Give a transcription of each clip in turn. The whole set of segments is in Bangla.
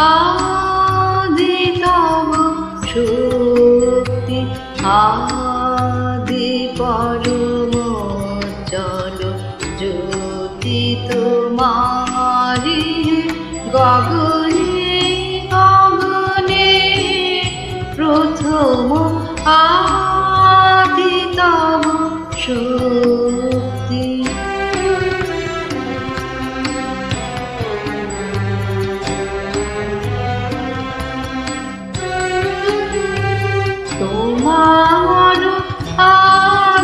आदि तव शक्ति आदि परम जल ज्योति तुम्हारी गगने गगने प्रथम आदि तव शक्ति তোমার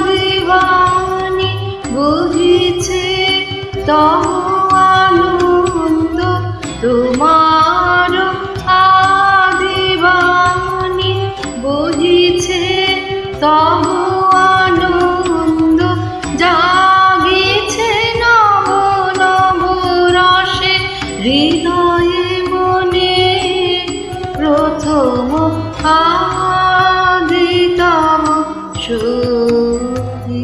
আদিবাণী বুঝিছে তব আনন্দ তোমার আদিবাণী বুঝিছে তব আনন্দ জাগিছে নব নব রসে হৃদয়ে মনে প্রথম आदि तव शक्ति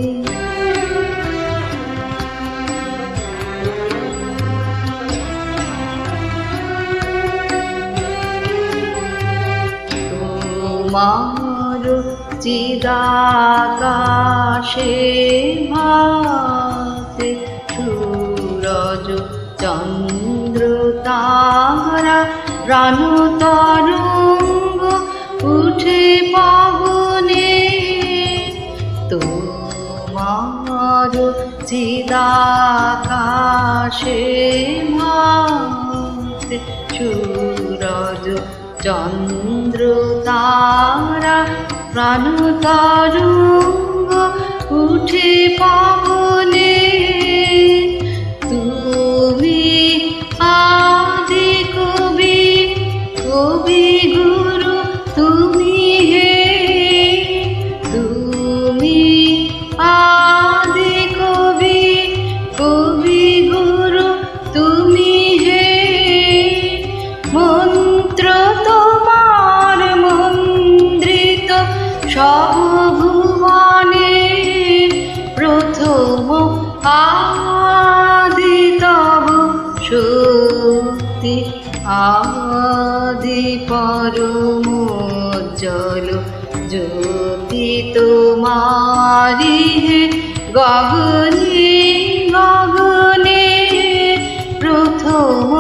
তোমার চিদাকাশে ভাসে সূরজ চন্দ্র তারা প্রাণ তরঙ্গ উঠে পবনে তোমার চিদাকাশে ভাসে সূরজ চন্দ্র তারা প্রাণ তরঙ্গ উঠে পবনে তুমি আদি কবি কবি গুরু তুমি হে তুমি আদি কবি কবি গুরু তুমি হে মন্ত্র তোমার মন্ত্রিত সব ভুবনে প্রথম আদি তব শক্তি आदि परम जल ज्योति तुम्हारी गगने गगने प्रथम